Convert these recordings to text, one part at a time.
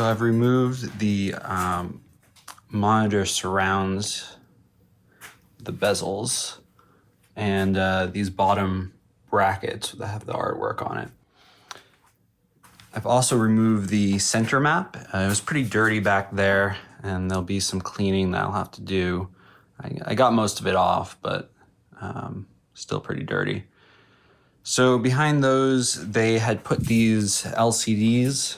I've removed the monitor surrounds, the bezels, and these bottom brackets that have the artwork on it. I've also removed the center map. It was pretty dirty back there, and there'll be some cleaning that I'll have to do. I got most of it off, but still pretty dirty. So behind those, they had put these LCDs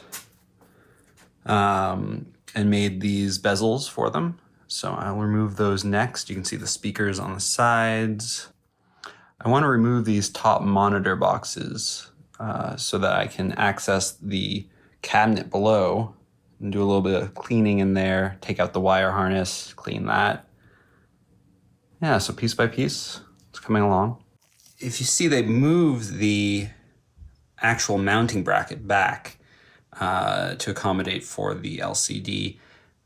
and made these bezels for them. So I'll remove those next. You can see the speakers on the sides. I want to remove these top monitor boxes so that I can access the cabinet below and do a little bit of cleaning in there, take out the wire harness, clean that. Yeah, so piece by piece, it's coming along. If you see, they moved the actual mounting bracket back to accommodate for the LCD.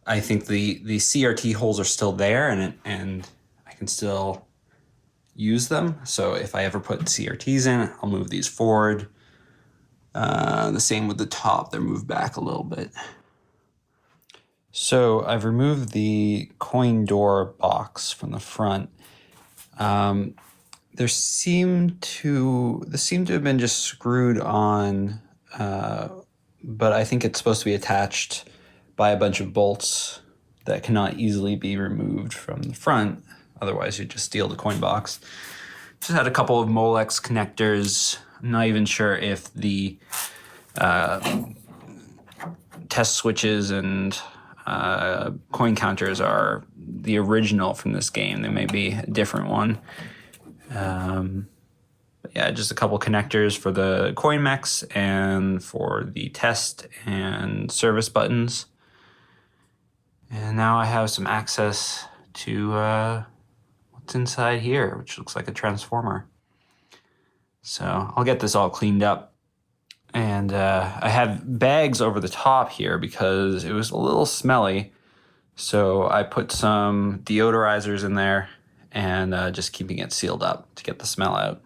I think the CRT holes are still there, and I can still use them. So if I ever put CRTs in, I'll move these forward. The same with the top, they're moved back a little bit. So I've removed the coin door box from the front. This seemed to have been just screwed on, but I think it's supposed to be attached by a bunch of bolts that cannot easily be removed from the front. Otherwise, you'd just steal the coin box. Just had a couple of Molex connectors. I'm not even sure if the test switches and coin counters are the original from this game. They may be a different one. But yeah, just a couple connectors for the coin mechs and for the test and service buttons. And now I have some access to what's inside here, which looks like a transformer. So I'll get this all cleaned up. And I have bags over the top here because it was a little smelly. So I put some deodorizers in there and just keeping it sealed up to get the smell out.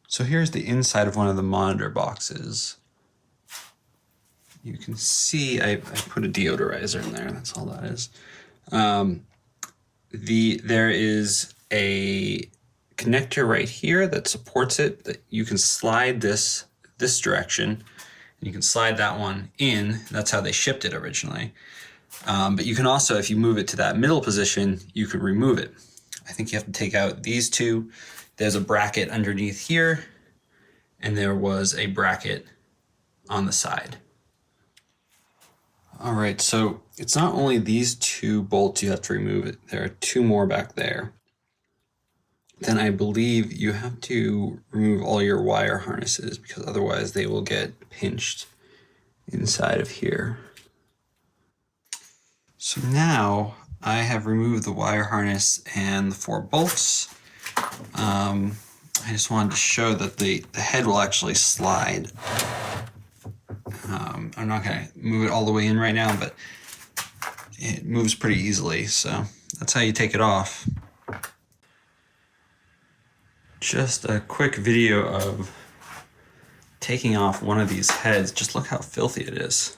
So here's the inside of one of the monitor boxes. You can see I put a deodorizer in there. That's all that is. There is a connector right here that supports it that you can slide this direction, and you can slide that one in. That's how they shipped it originally. But you can also, if you move it to that middle position, you can remove it. I think you have to take out these two. There's a bracket underneath here, and there was a bracket on the side. All right, so it's not only these two bolts you have to remove it. There are two more back there. Then I believe you have to remove all your wire harnesses because otherwise they will get pinched inside of here. So now I have removed the wire harness and the 4 bolts. I just wanted to show that the head will actually slide. I'm not going to move it all the way in right now, but it moves pretty easily. So that's how you take it off. Just a quick video of taking off one of these heads. Just look how filthy it is.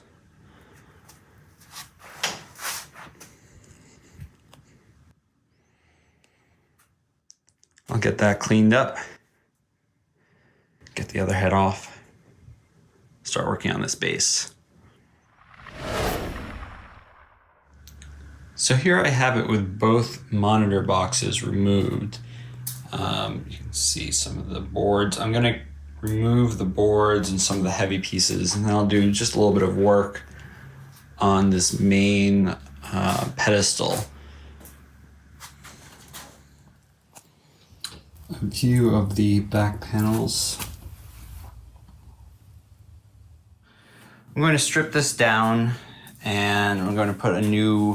I'll get that cleaned up, get the other head off, start working on this base. So here I have it with both monitor boxes removed. You can see some of the boards. I'm gonna remove the boards and some of the heavy pieces, and then I'll do just a little bit of work on this main pedestal. A view of the back panels. I'm going to strip this down, and I'm going to put a new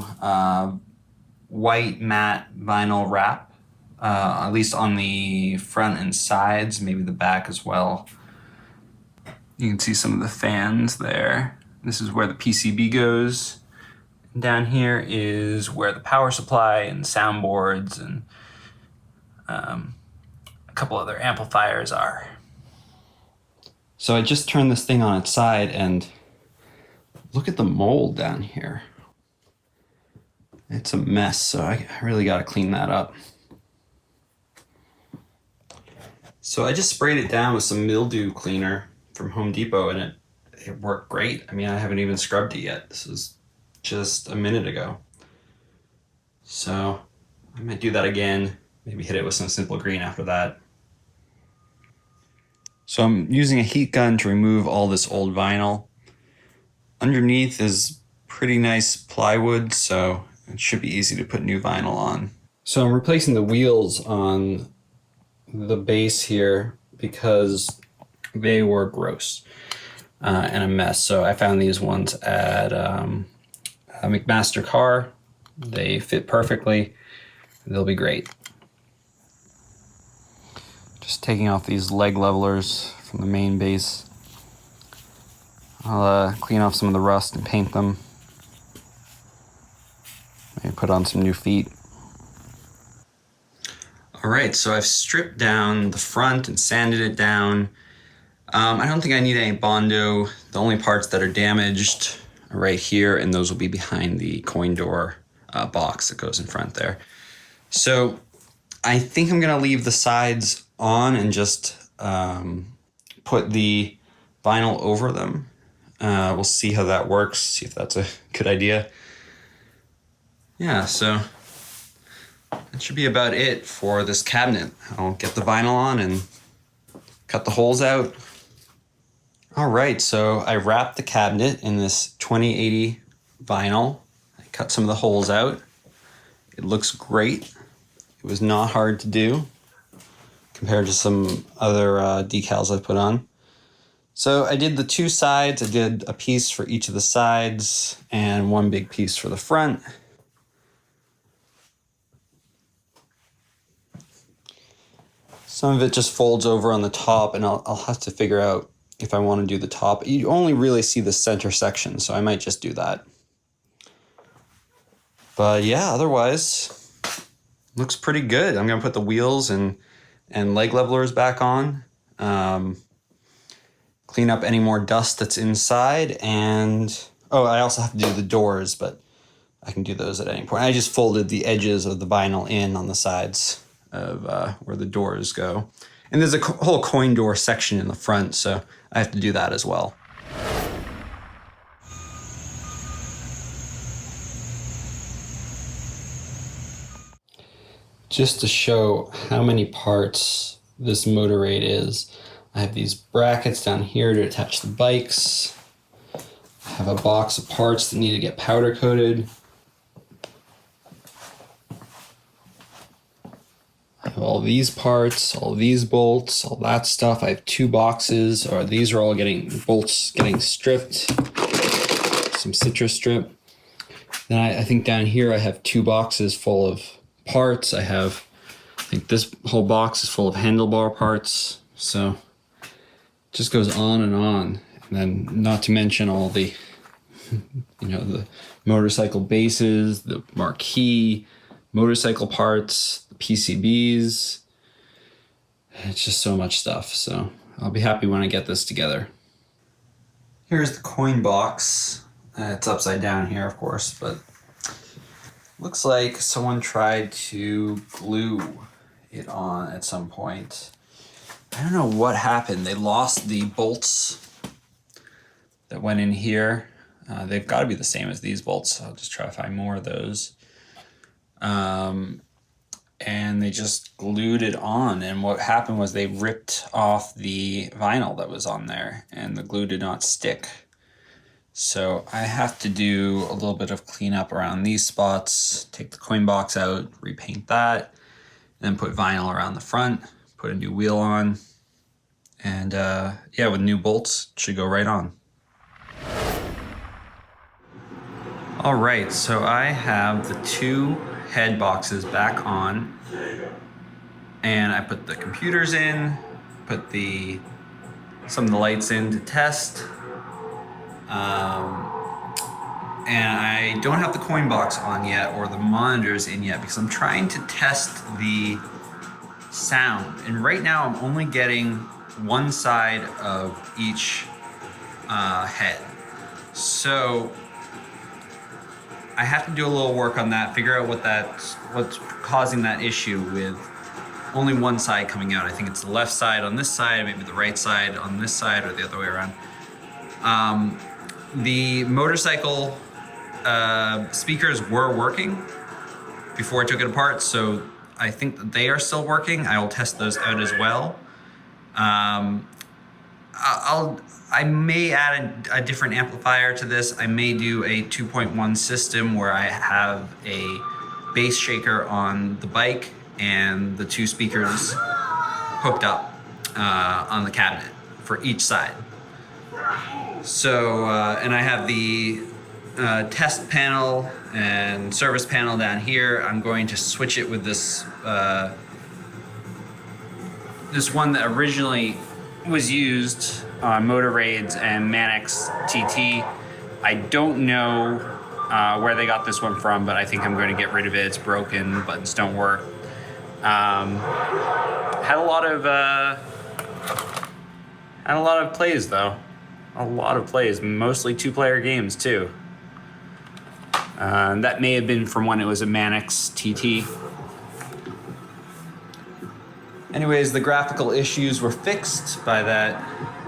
white matte vinyl wrap, at least on the front and sides, maybe the back as well. You can see some of the fans there. This is where the PCB goes. And down here is where the power supply and soundboards and a couple other amplifiers are. So I just turned this thing on its side, and look at the mold down here. It's a mess, so I really got to clean that up. So I just sprayed it down with some mildew cleaner from Home Depot, and it worked great. I mean, I haven't even scrubbed it yet. This was just a minute ago. So I might do that again, maybe hit it with some Simple Green after that. So I'm using a heat gun to remove all this old vinyl. Underneath is pretty nice plywood, so it should be easy to put new vinyl on. So I'm replacing the wheels on the base here because they were gross and a mess. So I found these ones at a McMaster car. They fit perfectly. They'll be great. Just taking off these leg levelers from the main base. I'll clean off some of the rust and paint them. Maybe put on some new feet. All right, so I've stripped down the front and sanded it down. I don't think I need any Bondo. The only parts that are damaged are right here, and those will be behind the coin door box that goes in front there. So I think I'm gonna leave the sides on and just put the vinyl over them. We'll see how that works, see if that's a good idea. Yeah, so that should be about it for this cabinet. I'll get the vinyl on and cut the holes out. All right, so I wrapped the cabinet in this 2080 vinyl. I cut some of the holes out. It looks great. It was not hard to do compared to some other decals I put on. So I did the two sides. I did a piece for each of the sides and one big piece for the front. Some of it just folds over on the top, and I'll have to figure out if I want to do the top. You only really see the center section, so I might just do that. But yeah, otherwise, looks pretty good. I'm going to put the wheels and leg levelers back on. Clean up any more dust that's inside, and I also have to do the doors, but I can do those at any point. I just folded the edges of the vinyl in on the sides of where the doors go. And there's a whole coin door section in the front, so I have to do that as well. Just to show how many parts this Motor Raid is, I have these brackets down here to attach the bikes. I have a box of parts that need to get powder coated. I have all these parts, all these bolts, all that stuff. I have two boxes, or these are all bolts getting stripped. Some citrus strip. Then I think down here I have two boxes full of parts. I think this whole box is full of handlebar parts. So it just goes on and on. And then not to mention all the, the motorcycle bases, the marquee, motorcycle parts, the PCBs. It's just so much stuff. So I'll be happy when I get this together. Here's the coin box. It's upside down here, of course, but looks like someone tried to glue it on at some point. I don't know what happened. They lost the bolts that went in here. They've got to be the same as these bolts. I'll just try to find more of those. And they just glued it on. And what happened was they ripped off the vinyl that was on there, and the glue did not stick. So I have to do a little bit of cleanup around these spots, take the coin box out, repaint that, and then put vinyl around the front, put a new wheel on, and with new bolts, it should go right on. All right, so I have the two head boxes back on, and I put the computers in, put some of the lights in to test. And I don't have the coin box on yet or the monitors in yet because I'm trying to test the sound. And right now I'm only getting one side of each head. So I have to do a little work on that, figure out what's causing that issue with only one side coming out. I think it's the left side on this side, maybe the right side on this side, or the other way around. The motorcycle speakers were working before I took it apart, so I think that they are still working. I will test those out as well. I may add a different amplifier to this. I may do a 2.1 system where I have a bass shaker on the bike and the two speakers hooked up on the cabinet for each side. So, and I have the test panel and service panel down here. I'm going to switch it with this this one that originally was used on Motor Raids and Manx TT. I don't know where they got this one from, but I think I'm going to get rid of it. It's broken, buttons don't work. Had a lot of plays though. A lot of plays, mostly two-player games too. That may have been from when it was a Manx TT. Anyways, the graphical issues were fixed by that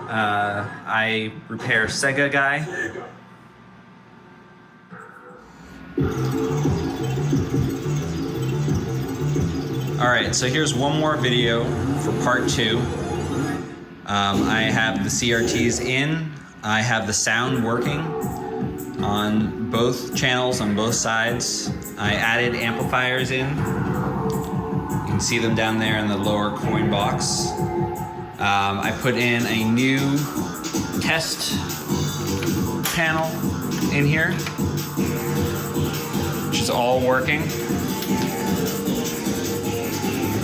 I repair Sega guy. Alright, so here's one more video for part 2. I have the CRTs in. I have the sound working on both channels, on both sides. I added amplifiers in. You can see them down there in the lower coin box. I put in a new test panel in here, which is all working.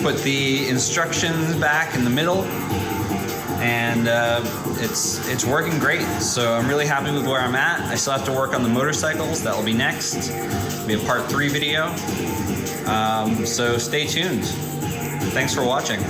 Put the instructions back in the middle, and it's working great. So I'm really happy with where I'm at. I still have to work on the motorcycles. That will be next. It'll be a part 3 video. So stay tuned. Thanks for watching.